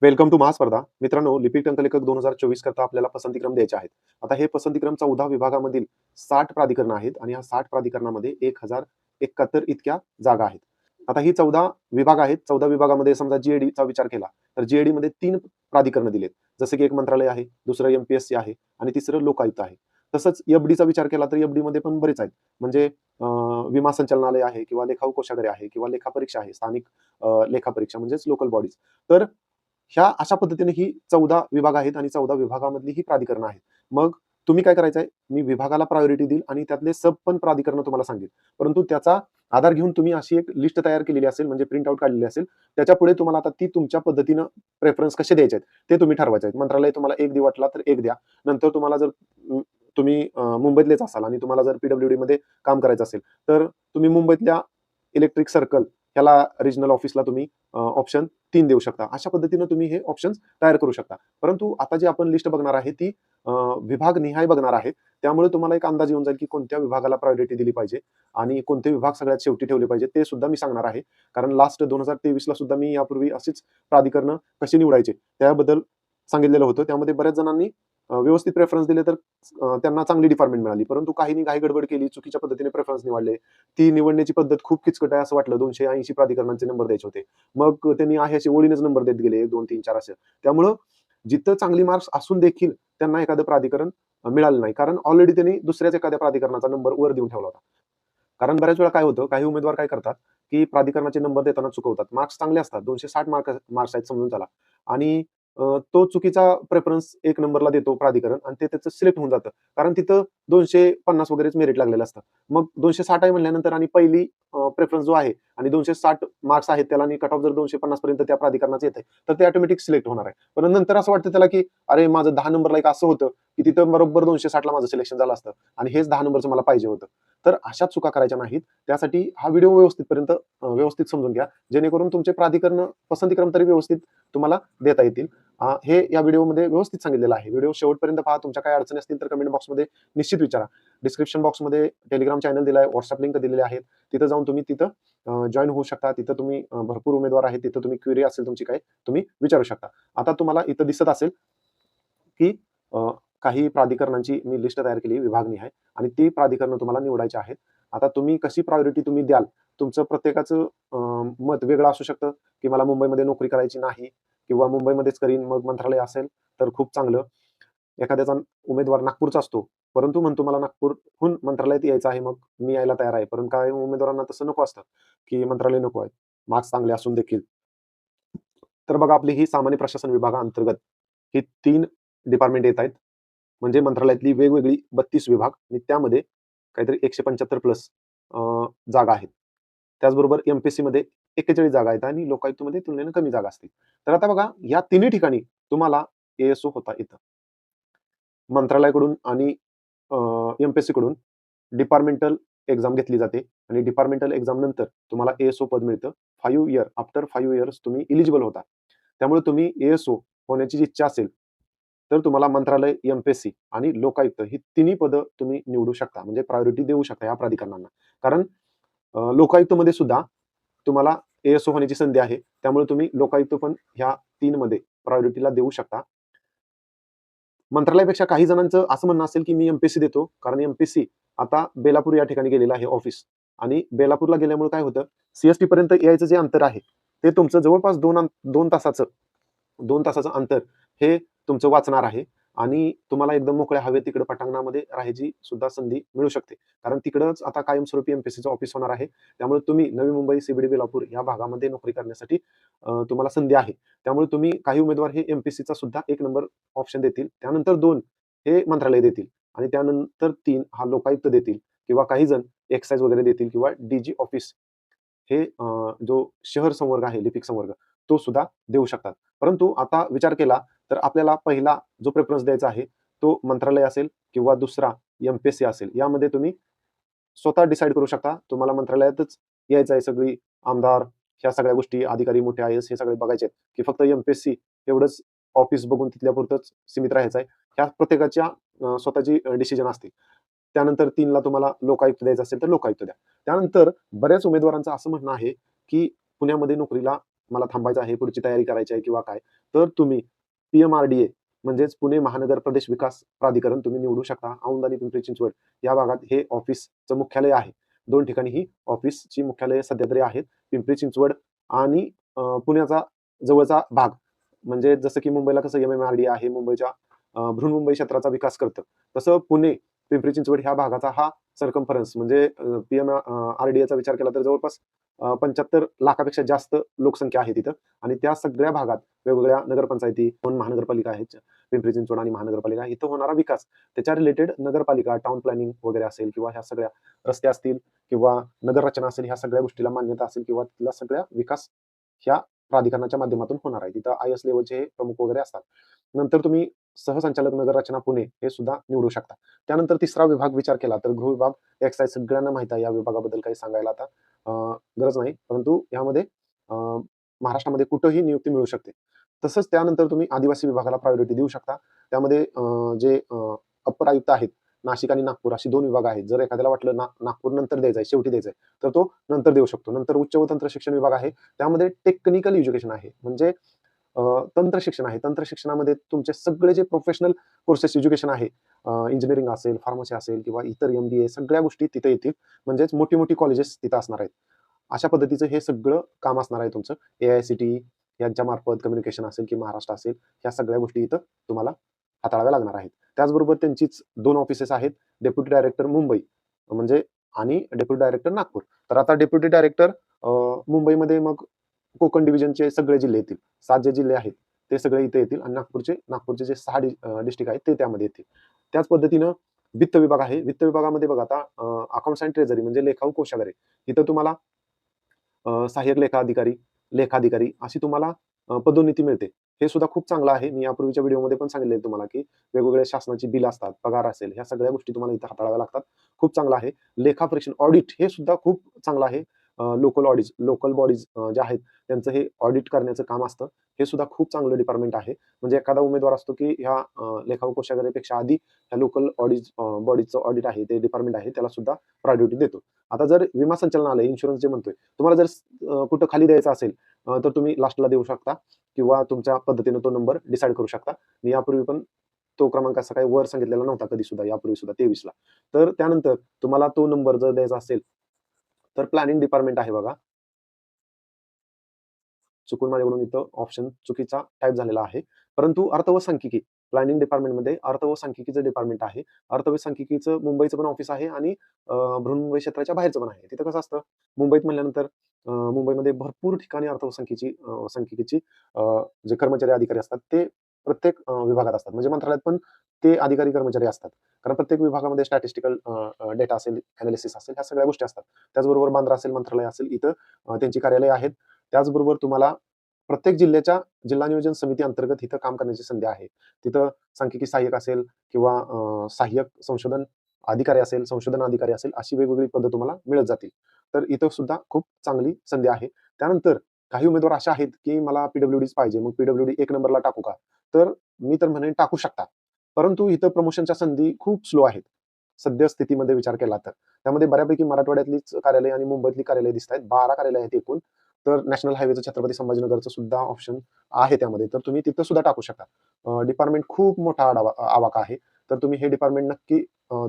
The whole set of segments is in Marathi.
Welcome to महास्पर्धा. मित्रांनो, लिपिक टंकलेखक 2024 करता आपल्याला पसंतीक्रम द्यायचे आहेत. आता हे पसंतीक्रम 14 विभागामधील 60 प्राधिकरण आहेत आणि ह्या 60 प्राधिकरणामध्ये 1071 इतक्या जागा आहेत. आता ही 14 विभाग आहेत. 14 विभागामध्ये समजा जी-ए-डीचा विचार केला, तर जी-ए-डीमध्ये 3 प्राधिकरणं दिलेत. जसं की एक मंत्रालय आहे, दुसरं एम-पी-एस-सी आहे आणि तिसरं लोकायुक्त आहे. तसंच एफ-डीचा विचार केला तर एफ-डीमध्ये पण बरेच आहेत. म्हणजे विमा संचालनालय आहे किंवा लेखा कोषागारे आहे किंवा लेखापरीक्षा आहे, स्थानिक लेखापरीक्षा म्हणजेच लोकल बॉडीज. तर ह्या अशा पद्धतीने ही 14 विभाग आहेत आणि 14 विभागामधली ही प्राधिकरणं आहेत. मग तुम्ही काय करायचंय, मी विभागाला प्रायोरिटी देईल आणि त्यातले सब पण प्राधिकरणं तुम्हाला सांगेल. परंतु त्याचा आधार घेऊन तुम्ही अशी एक लिस्ट तयार केलेली असेल, म्हणजे प्रिंट आउट काढलेली असेल. त्याच्यापुढे तुम्हाला आता ती तुमच्या पद्धतीनं प्रेफरन्स कसे द्यायचे आहेत, ते तुम्ही ठरवायचे आहेत. मंत्रालय तुम्हाला 1 देऊ वाटला तर 1 द्या. नंतर तुम्हाला जर तुम्ही मुंबईतलेच असाल आणि तुम्हाला जर पी-डब्ल्यू-डीमध्ये काम करायचं असेल, तर तुम्ही मुंबईतल्या इलेक्ट्रिक सर्कल ह्याला रिजनल ऑफिसला तुम्ही ऑप्शन 3 देऊ शकता. अशा पद्धतीनं तुम्ही हे ऑप्शन्स तयार करू शकता. परंतु आता जी आपण लिस्ट बघणार आहे ती विभागनिहाय बघणार आहे. त्यामुळे तुम्हाला एक अंदाज येऊन जाईल, की कोणत्या विभागाला प्रायोरिटी दिली पाहिजे आणि कोणते विभाग सगळ्यात शेवटी ठेवले पाहिजे, ते सुद्धा मी सांगणार आहे. कारण लास्ट 2023 ला सुद्धा मी यापूर्वी अशीच प्राधिकरणं कशी निवडायचे त्याबद्दल सांगितलेलं होतं. त्यामध्ये बऱ्याच जणांनी व्यवस्थित प्रेफरन्स दिले तर त्यांना चांगली डिपार्टमेंट मिळाली. परंतु काहींनी घाई-गडबड केली, चुकीच्या पद्धतीने प्रेफरन्स निवडले. ती निवडण्याची पद्धत खूप किचकट आहे असं वाटलं. 280 प्राधिकरणांचे नंबर द्यायचे होते. मग त्यांनी आहे असे ओळीनेच नंबर देत गेले 1, 2, 3, 4 असे. त्यामुळं जिथं चांगली मार्क्स असून देखील त्यांना एखादं प्राधिकरण मिळालं नाही. कारण ऑलरेडी त्यांनी दुसऱ्याच एखाद्या प्राधिकरणाचा नंबर वर देऊन ठेवला होता. कारण बऱ्याच वेळा काय होतं, काही उमेदवार काय करतात, की प्राधिकरणाचे नंबर देताना चुकवतात. मार्क्स चांगले असतात, 260 मार्क्स आहेत समजून चला आणि तो चुकीचा प्रेफरन्स 1 नंबरला देतो प्राधिकरण आणि ते त्याचं सिलेक्ट होऊन जातं. कारण तिथं 250 वगैरेच मेरिट लागलेलं असतं. मग 260 आहे म्हणल्यानंतर आणि पहिली प्रेफरन्स जो आहे आणि 260 मार्क्स आहेत त्याला आणि कट ऑफ जर 250 पर्यंत त्या प्राधिकरणाचं येतंय, तर ते ऑटोमॅटिक सिलेक्ट होणार आहे. पण नंतर असं वाटतं त्याला, की अरे माझं 10 नंबरला एक असं होतं, की तिथं बरोबर 260 ला माझं सिलेक्शन झालं असतं आणि हेच 10 नंबरचं मला पाहिजे होतं. तर अशा चुका करायच्या नाहीत. त्यासाठी हा व्हिडिओ व्यवस्थित समजून घ्या. जेणेकरून तुमचे प्राधिकरण पसंतीक्रम तरी व्यवस्थित तुम्हाला देता येतील. हे या व्हिडिओमध्ये व्यवस्थित सांगितलेलं आहे. व्हिडिओ शेवटपर्यंत पहा. तुमच्या काही अडचणी असतील तर कमेंट बॉक्समध्ये निश्चित विचारा. डिस्क्रिप्शन बॉक्समध्ये टेलिग्राम चॅनल दिलाय, WhatsApp लिंक दिलेले आहेत. तिथं जाऊन तुम्ही जॉइन होऊ शकता. तिथं तुम्ही भरपूर उमेदवार आहेत. तिथं तुम्ही क्वेरी असेल तुमची काही तुम्ही विचारू शकता. आता तुम्हाला इथं दिसत असेल, की काही प्राधिकरणांची मी लिस्ट तयार केली विभागनिहाय आणि ती प्राधिकरणं तुम्हाला निवडायची आहेत. आता तुम्ही कशी प्रायोरिटी तुम्ही द्याल, तुमचं प्रत्येकाचं मत वेगळं असू शकतं, की मला मुंबईमध्ये नोकरी करायची नाही किंवा मुंबईमध्येच करीन, मग मंत्रालय असेल तर खूप चांगलं. एखाद्याचा उमेदवार नागपूरचा असतो, परंतु म्हणतो मला नागपूरहून मंत्रालयात यायचं आहे, मग मी यायला तयार आहे. परंतु काही उमेदवारांना तसं नको असतं, की मंत्रालय नको आहे, मार्क्स चांगले असून देखील. तर बघा आपली ही सामान्य प्रशासन विभागाअंतर्गत ही 3 डिपार्टमेंट येत आहेत. म्हणजे मंत्रालयातली वेगवेगळी 32 विभाग आणि त्यामध्ये काहीतरी 175 प्लस जागा आहेत. त्याचबरोबर एम-पी-एस-सीमध्ये 41 जागा आहेत आणि लोकायुक्तमध्ये तुलनेने कमी जागा असतील. तर आता बघा या तिन्ही ठिकाणी तुम्हाला ए-एस-ओ होता येतं. मंत्रालयाकडून आणि एम-पी-एस-सी कडून डिपार्टमेंटल एक्झाम घेतली जाते आणि डिपार्टमेंटल एक्झाम नंतर तुम्हाला ए-एस-ओ पद मिळतं. 5 आफ्टर 5 इयर्स तुम्ही एलिजिबल होता. त्यामुळे तुम्ही ए-एस-ओ होण्याची जी इच्छा असेल, तर तुम्हाला मंत्रालय, एम-पी-एस-सी आणि लोकायुक्त ही तिन्ही पदं तुम्ही निवडू शकता. म्हणजे प्रायोरिटी देऊ शकता या प्राधिकरणांना. कारण लोकायुक्तमध्ये सुद्धा तुम्हाला ए-एस-ओ होण्याची संधी आहे. त्यामुळे तुम्ही लोकायुक्त पण ह्या 3 मध्ये प्रायोरिटीला देऊ शकता. मंत्रालयापेक्षा काही जणांचं असं म्हणणं असेल, की मी एम-पी-एस-सी देतो. कारण एम-पी-एस-सी आता बेलापूर या ठिकाणी गेलेलं आहे ऑफिस आणि बेलापूरला गेल्यामुळे काय होतं, सी-एस-टी पर्यंत यायचं जे अंतर आहे, ते तुमचं जवळपास 2 तासाचं 2 तासाचं अंतर हे तुमचं वाचणार आहे आणि तुम्हाला एकदम मोकळ्या हवेत तिकडे पटांगणामध्ये राहायची सुद्धा संधी मिळू शकते. कारण तिकडंच आता कायमस्वरूपी एम-पी-एस-सीचं ऑफिस होणार आहे. त्यामुळे तुम्ही नवी मुंबई, सी-बी-डी, बेलापूर या भागामध्ये नोकरी करण्यासाठी तुम्हाला संधी आहे. त्यामुळे तुम्ही काही उमेदवार हे एम-पी-एस-सीचा सुद्धा 1 नंबर ऑप्शन देतील. त्यानंतर 2 हे मंत्रालय देतील आणि त्यानंतर 3 हा लोकायुक्त देतील किंवा काही जण एक्साईज वगैरे देतील किंवा डी-जी ऑफिस हे जो शहर संवर्ग आहे, लिपिक संवर्ग, तो सुद्धा देऊ शकतात. परंतु आता विचार केला तर आपल्याला पहिला जो प्रेफरन्स द्यायचा आहे, तो मंत्रालय असेल किंवा दुसरा एम-पी-एस-सी असेल. यामध्ये तुम्ही स्वतः डिसाईड करू शकता. तुम्हाला मंत्रालयातच यायचं आहे. सगळी आमदार, ह्या सगळ्या गोष्टी, अधिकारी, मोठे आय-ए-एस हे सगळे बघायचे आहेत, की फक्त एम-पी-एस-सी एवढंच ऑफिस बघून तिथल्यापुरतंच सीमित राहायचं आहे. ह्या प्रत्येकाच्या स्वतःची डिसिजन असते. त्यानंतर 3ला तुम्हाला लोकायुक्त द्यायचं असेल तर लोकायुक्त द्या. त्यानंतर बऱ्याच उमेदवारांचं असं म्हणणं आहे, की पुण्यामध्ये नोकरीला मला थांबायचं आहे, पुढची तयारी करायची आहे किंवा काय, तर तुम्ही PMRDA म्हणजेच पुणे महानगर प्रदेश विकास प्राधिकरण तुम्ही निवडू शकता. औंध आणि पिंपरी चिंचवड या भागात हे ऑफिसचं मुख्यालय आहे. 2 ठिकाणी ही ऑफिसची मुख्यालये सध्या तरी आहेत. पिंपरी चिंचवड आणि पुण्याचा जवळचा भाग म्हणजे जसं की मुंबईला कसं MMRDA आहे, मुंबईच्या बृहन्मुंबई क्षेत्राचा विकास करतं. तसं पुणे, पिंपरी चिंचवड ह्या भागाचा हा सर्कम्फरन्स म्हणजे RDAचा विचार केला तर जवळपास 75 लाखापेक्षा जास्त लोकसंख्या आहे तिथं आणि त्या सगळ्या भागात वेगवेगळ्या नगरपंचायती, 2 महानगरपालिका आहेत, पिंपरी चिंचवड आणि महानगरपालिका. इथं होणारा विकास, त्याच्या रिलेटेड नगरपालिका, टाउन प्लॅनिंग वगैरे असेल किंवा ह्या सगळ्या रस्ते असतील किंवा नगररचना असेल, ह्या सगळ्या गोष्टीला मान्यता असेल किंवा तिथला सगळ्या विकास ह्या प्राधिकरणाच्या माध्यमातून होणार आहे. तिथं IS लेव्हलचे हे प्रमुख वगैरे असतात. नंतर तुम्ही सहसंचालक नगररचना पुणे हे सुद्धा निवडू शकता. त्यानंतर तिसरा विभाग विचार केला तर गृह विभाग, एक्साईज सगळ्यांना माहीत आहे. या विभागाबद्दल काही सांगायला आता गरज नाही. परंतु यामध्ये अ, महाराष्ट्रामध्ये कुठेही नियुक्ती मिळू शकते. तसंच त्यानंतर तुम्ही आदिवासी विभागाला प्रायोरिटी देऊ शकता. त्यामध्ये जे अप्पर आयुक्त आहेत, नाशिक आणि नागपूर अशी 2 विभाग आहेत. जर एखाद्याला वाटलं नागपूर नंतर द्यायचं आहे, शेवटी द्यायचं आहे, तर तो नंतर देऊ शकतो. नंतर उच्च व तंत्र शिक्षण विभाग आहे. त्यामध्ये टेक्निकल एज्युकेशन आहे. म्हणजे अ, तंत्र शिक्षण आहे. तंत्र शिक्षणामध्ये तुमचे सगळे जे प्रोफेशनल कोर्सेस एज्युकेशन आहे, इंजिनिअरिंग असेल, फार्मसी असेल किंवा इतर MBA सगळ्या गोष्टी तिथे येतील. म्हणजेच मोठी-मोठी कॉलेजेस तिथं असणार आहेत. अशा पद्धतीचं हे सगळं काम असणार आहे तुमचं. AICTE यांच्यामार्फत कम्युनिकेशन असेल की महाराष्ट्र असेल, ह्या सगळ्या गोष्टी इथं तुम्हाला हाताळाव्या लागणार आहेत. त्याचबरोबर त्यांचीच 2 ऑफिसेस आहेत. डेप्युटी डायरेक्टर मुंबई म्हणजे आणि डेप्युटी डायरेक्टर नागपूर. तर आता डेप्युटी डायरेक्टर मुंबईमध्ये मग कोकण डिव्हिजनचे सगळे जिल्हे येतील. 7 जे जिल्हे आहेत, ते सगळे इथे येतील आणि नागपूरचे जे 6 डिस्ट्रिक्ट आहेत, ते त्यामध्ये येतील. त्याच पद्धतीनं वित्त विभाग आहे. वित्त विभागामध्ये बघा आता अकाउंट्स अँड ट्रेझरी म्हणजे लेखा व कोषागार आहे. इथं तुम्हाला सहाय्यक लेखाधिकारी अशी तुम्हाला पदोन्नती मिळते. हे सुद्धा खूप चांगलं आहे. मी यापूर्वीच्या व्हिडिओमध्ये पण सांगितलेलं तुम्हाला, की वेगवेगळ्या शासनाची बिल असतात, पगार असेल, ह्या सगळ्या गोष्टी तुम्हाला इथं हाताळाव्या लागतात. खूप चांगलं आहे. लेखापरीक्षण ऑडिट हे सुद्धा खूप चांगलं आहे. लोकल बॉडीज ज्या आहेत त्यांचं हे ऑडिट करण्याचं काम असतं. हे सुद्धा खूप चांगलं डिपार्टमेंट आहे. म्हणजे एखादा उमेदवार असतो, की ह्या लेखा व कोषागारापेक्षा आधी ह्या लोकल बॉडीजचं ऑडिट आहे, ते डिपार्टमेंट आहे, त्याला सुद्धा प्रायोरिटी देतो. आता जर विमा संचालनालय, इन्शुरन्स जे म्हणतोय, तुम्हाला जर कुठं खाली द्यायचं असेल तर तुम्ही लास्टला देऊ शकता किंवा तुमच्या पद्धतीने तो नंबर डिसाईड करू शकता. मी यापूर्वी पण तो क्रमांक असा काही वर सांगितलेला नव्हता कधी सुद्धा, यापूर्वी सुद्धा 23 ला. तर त्यानंतर तुम्हाला तो नंबर जर द्यायचा असेल, तर प्लॅनिंग डिपार्टमेंट आहे बघा. चुकून माझ्याकडून इथं ऑप्शन चुकीचा टाइप झालेला आहे. परंतु अर्थ व सांख्यिकी प्लॅनिंग डिपार्टमेंटमध्ये अर्थ व सांख्यिकीचं डिपार्टमेंट आहे. अर्थ व सांख्यिकीचं मुंबईचं पण ऑफिस आहे आणि बृहन्मुंबई क्षेत्राच्या बाहेरचं पण आहे. तिथं कसं असतं, मुंबईत म्हणल्यानंतर मुंबईमध्ये भरपूर ठिकाणी अर्थ व सांख्यिकीची जे कर्मचारी अधिकारी असतात ते प्रत्येक विभागात असतात. म्हणजे मंत्रालयात पण ते अधिकारी कर्मचारी असतात. कारण प्रत्येक विभागामध्ये स्टॅटिस्टिकल डेटा असेल, एनालिसिस असेल, ह्या सगळ्या गोष्टी असतात. त्याचबरोबर बांद्रा असेल, मंत्रालय असेल, इथं त्यांची कार्यालय आहेत. त्याचबरोबर तुम्हाला प्रत्येक जिल्ह्याच्या जिल्हा नियोजन समिती अंतर्गत इथं काम करण्याची संधी आहे. तिथं सांख्यिकी सहाय्यक असेल किंवा सहाय्यक संशोधन अधिकारी असेल, अशी वेगवेगळी पदं तुम्हाला मिळत जातील. तर इथं सुद्धा खूप चांगली संधी आहे. त्यानंतर काही उमेदवार असे आहेत, की मला PWDच पाहिजे. मग PWD 1 नंबरला टाकू का? तर मी तर म्हणेन टाकू शकता. परंतु इथं प्रमोशनच्या संधी खूप स्लो आहेत. सद्य स्थितीमध्ये विचार केला तर. त्यामध्ये बऱ्यापैकी मराठवाड्यातलीच कार्यालय आणि मुंबईतली कार्यालय दिसतायत. 12 कार्यालय आहेत एकूण. तर नॅशनल हायवेचं छत्रपती संभाजीनगरचं सुद्धा ऑप्शन आहे त्यामध्ये. तर तुम्ही तिथं सुद्धा टाकू शकता. डिपार्टमेंट खूप मोठा आवाका आहे. तर तुम्ही हे डिपार्टमेंट नक्की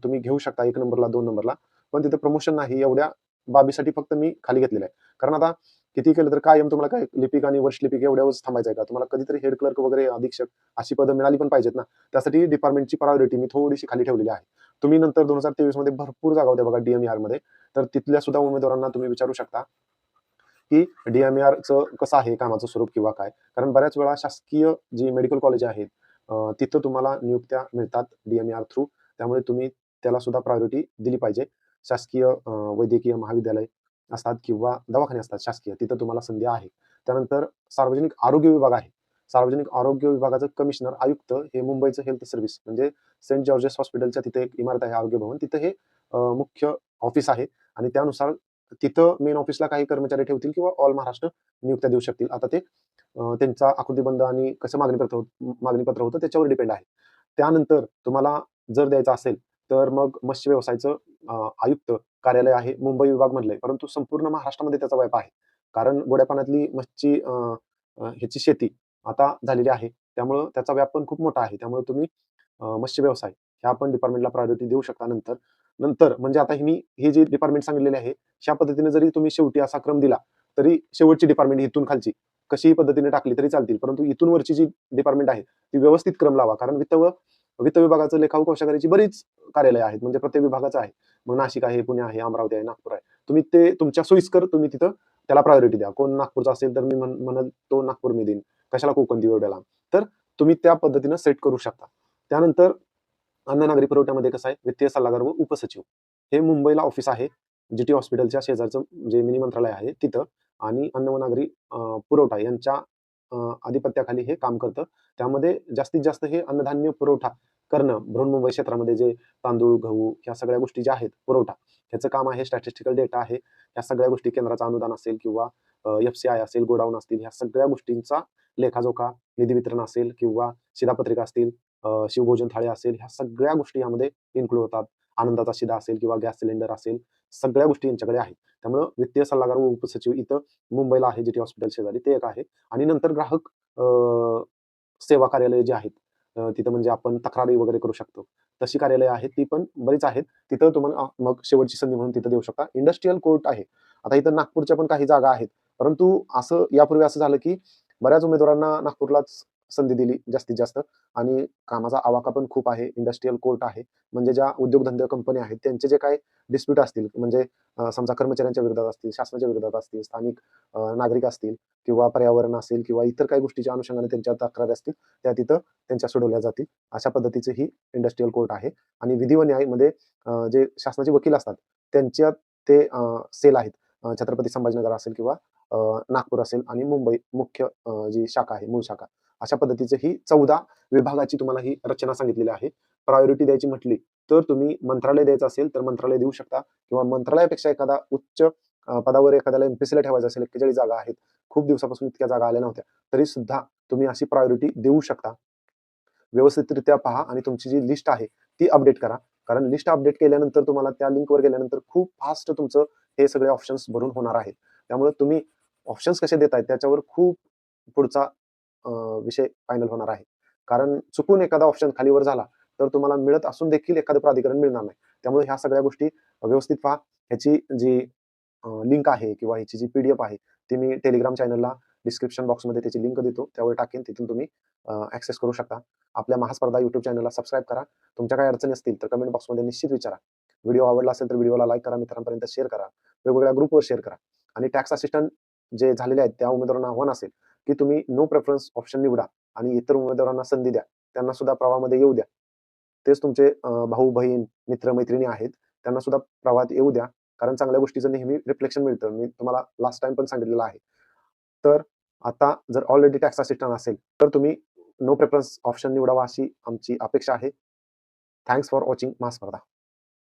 तुम्ही घेऊ शकता 1 नंबरला, 2 नंबरला. पण तिथं प्रमोशन नाही एवढ्या बाबीसाठी फक्त मी खाली घेतलेलं आहे. कारण आता किती केलं तर कायम तुम्हाला काय लिपिक आणि वर्ष लिपिक एवढ्यावरच थांबायचं आहे का? तुम्हाला कधीतरी हेड क्लर्क वगैरे अधीक्षक अशी पदं मिळाली पण पाहिजेत ना. त्यासाठी डिपार्टमेंटची प्रायोरिटी मी थोडीशी खाली ठेवलेली आहे. तुम्ही नंतर 2023 मध्ये भरपूर जागा होत्या बघा DMERमध्ये. तर तिथल्या सुद्धा उमेदवारांना तुम्ही विचारू शकता, की DMERचं कसं आहे कामाचं स्वरूप किंवा काय? कारण बऱ्याच वेळा शासकीय जी मेडिकल कॉलेज आहेत, तिथं तुम्हाला नियुक्त्या मिळतात DMER थ्रू. त्यामुळे तुम्ही त्याला सुद्धा प्रायोरिटी दिली पाहिजे. शासकीय वैद्यकीय महाविद्यालय असतात किंवा दवाखाने असतात शासकीय, तिथं तुम्हाला संधी आहे. त्यानंतर सार्वजनिक आरोग्य विभाग आहे. सार्वजनिक आरोग्य विभागाचं कमिशनर, आयुक्त हे मुंबईचं हेल्थ सर्व्हिस म्हणजे सेंट जॉर्जेस हॉस्पिटलच्या तिथे एक इमारत आहे आरोग्य भवन. तिथं हे मुख्य ऑफिस आहे आणि त्यानुसार तिथं मेन ऑफिसला काही कर्मचारी ठेवतील किंवा ऑल महाराष्ट्र नियुक्त्या देऊ शकतील. आता ते त्यांचा आकृतीबंध आणि कसं मागणीपत्र होतं त्याच्यावर डिपेंड आहे. त्यानंतर तुम्हाला जर द्यायचं असेल, तर मग मत्स्य व्यवसायाचं आयुक्त कार्यालय आहे. मुंबई विभाग मधलं आहे. परंतु संपूर्ण महाराष्ट्रामध्ये त्याचा व्याप आहे. कारण गोड्या पाण्यातली मच्छी ह्याची शेती आता झालेली आहे. त्यामुळं त्याचा व्याप पण खूप मोठा आहे. त्यामुळे तुम्ही मत्स्य व्यवसाय ह्या पण डिपार्टमेंटला प्रायोरिटी देऊ शकता नंतर. नंतर म्हणजे आता मी हे जे डिपार्टमेंट सांगितलेले आहे, अशा पद्धतीने जरी तुम्ही शेवटी असा क्रम दिला, तरी शेवटची डिपार्टमेंट इथून खालची कशीही पद्धतीने टाकली तरी चालतील. परंतु इथून वरची जी डिपार्टमेंट आहे, ती व्यवस्थित क्रम लावा. कारण वित्त विभागाचं लेखा कोषागाराची बरीच कार्यालय आहेत. म्हणजे प्रत्येक विभागाचं आहे. मग नाशिक आहे, पुणे आहे, अमरावती आहे, नागपूर आहे. तुम्ही ते तुमच्या सोयीस्कर तुम्ही तिथं त्याला प्रायोरिटी द्या. कोण नागपूरचा असेल तर मी म्हणेल तो नागपूर मी देईन. कशाला कोकण देऊ एवढ्या लांब. तर तुम्ही त्या पद्धतीनं सेट करू शकता. त्यानंतर अन्न नागरी पुरवठ्यामध्ये कसं आहे, वित्तीय सल्लागार व उपसचिव हे मुंबईला ऑफिस आहे. जीटी हॉस्पिटलच्या शेजारचं जे मिनी मंत्रालय आहे तिथं आणि अन्न व नागरी पुरवठा यांच्या आधिपत्याखाली हे काम करतं. त्यामध्ये जास्तीत जास्त हे अन्नधान्य पुरवठा करणं, बृहन्मुंबई क्षेत्रामध्ये जे तांदूळ, गहू ह्या सगळ्या गोष्टी ज्या आहेत पुरवठा, ह्याचं काम आहे. स्टॅटिस्टिकल डेटा आहे. ह्या सगळ्या गोष्टी केंद्राचं अनुदान असेल किंवा एफ-सी-आय असेल, गोडाऊन असतील, ह्या सगळ्या गोष्टींचा लेखाजोखा, निधी वितरण असेल किंवा शिधापत्रिका असतील, शिवभोजन थाळी असेल, ह्या सगळ्या गोष्टी यामध्ये इन्क्लूड होतात. आनंदाचा शिधा असेल किंवा गॅस सिलेंडर असेल, सगळ्या गोष्टी यांच्याकडे आहेत. त्यामुळं वित्तीय सल्लागार व उपसचिव इथं मुंबईला आहे, जीटी हॉस्पिटल शेजारी ते एक आहे. आणि नंतर ग्राहक सेवा कार्यालय जे आहेत, तिथं म्हणजे आपण तक्रारी वगैरे करू शकतो. तशी कार्यालय आहेत, ती पण बरीच आहेत. तिथं तुम्हाला मग शेवटची संधी म्हणून तिथं देऊ शकता. इंडस्ट्रियल कोर्ट आहे. आता इथं नागपूरच्या पण काही जागा आहेत. परंतु असं यापूर्वी असं झालं, की बऱ्याच उमेदवारांना नागपूरलाच संधी दिली जास्तीत जास्त आणि कामाचा आवाका पण खूप आहे. इंडस्ट्रियल कोर्ट आहे. म्हणजे ज्या उद्योगधंदे कंपन्या आहेत, त्यांचे जे काही डिस्प्यूट असतील, म्हणजे समजा कर्मचाऱ्यांच्या विरोधात असतील, शासनाच्या विरोधात असतील, स्थानिक नागरिक असतील किंवा पर्यावरण असेल किंवा इतर काही गोष्टीच्या अनुषंगाने त्यांच्या तक्रारी असतील, त्या तिथं त्यांच्या सोडवल्या जातील. अशा पद्धतीचं ही इंडस्ट्रियल कोर्ट आहे. आणि विधी व न्यायमध्ये जे शासनाचे वकील असतात, त्यांच्या ते सेल आहेत. छत्रपती संभाजीनगर असेल किंवा नागपूर असेल आणि मुंबई मुख्य जी शाखा आहे, मूळ शाखा. अशा पद्धतीची ही 14 विभागाची तुम्हाला ही रचना सांगितलेली आहे. प्रायोरिटी द्यायची म्हटली, तर तुम्ही मंत्रालय द्यायचं असेल, तर मंत्रालय देऊ शकता किंवा मंत्रालयापेक्षा एखादा उच्च पदावर एखाद्याला एम-पी-एससीला ठेवायचं असेल, 41 जागा आहेत. खूप दिवसापासून इतक्या जागा आल्या नव्हत्या. तरी सुद्धा तुम्ही अशी प्रायोरिटी देऊ शकता. व्यवस्थितरित्या पहा आणि तुमची जी लिस्ट आहे, ती अपडेट करा. कारण लिस्ट अपडेट केल्यानंतर तुम्हाला त्या लिंकवर गेल्यानंतर खूप फास्ट तुमचं हे सगळे ऑप्शन्स भरून होणार आहेत. त्यामुळे तुम्ही ऑप्शन्स कसे देताय त्याच्यावर खूप पुढचा विषय फायनल होणार आहे. कारण चुकून एखादा ऑप्शन खालीवर झाला, तर तुम्हाला मिळत असून देखील एखादं प्राधिकरण मिळणार नाही. त्यामुळे ह्या सगळ्या गोष्टी व्यवस्थित पहा. ह्याची जी लिंक आहे किंवा ह्याची जी पी आहे, ती मी Telegram चॅनलला डिस्क्रिप्शन बॉक्समध्ये त्याची लिंक देतो. त्यावर टाकेन. तिथून तुम्ही ॲक्सेस करू शकता. आपल्या महास्पर्धा YouTube चॅनलला सबस्क्राईब करा. तुमच्या काही अडचणी असतील तर कमेंट बॉक्समध्ये निश्चित विचारा. व्हिडिओ आवडला असेल तर व्हिडिओला लाईक करा, मित्रांपर्यंत शेअर करा, वेगवेगळ्या ग्रुपवर शेअर करा आणि टॅक्स असिस्टंट जे झालेले आहेत त्या उमेदवारांना आव्हान असेल, की तुम्ही नो प्रेफरन्स ऑप्शन निवडा आणि इतर उमेदवारांना संधी द्या. त्यांना सुद्धा प्रवाहामध्ये येऊ द्या. तेच तुमचे भाऊ-बहीण, मित्र-मैत्रिणी आहेत. त्यांना सुद्धा प्रवाहात येऊ द्या. कारण चांगल्या गोष्टीचं नेहमी रिफ्लेक्शन मिळतं. मी तुम्हाला लास्ट टाईम पण सांगितलेलं आहे. तर आता जर ऑलरेडी टॅक्स असिस्टंट असेल, तर तुम्ही नो प्रेफरन्स ऑप्शन निवडावा अशी आमची अपेक्षा आहे. Thanks for watching महास्पर्धा.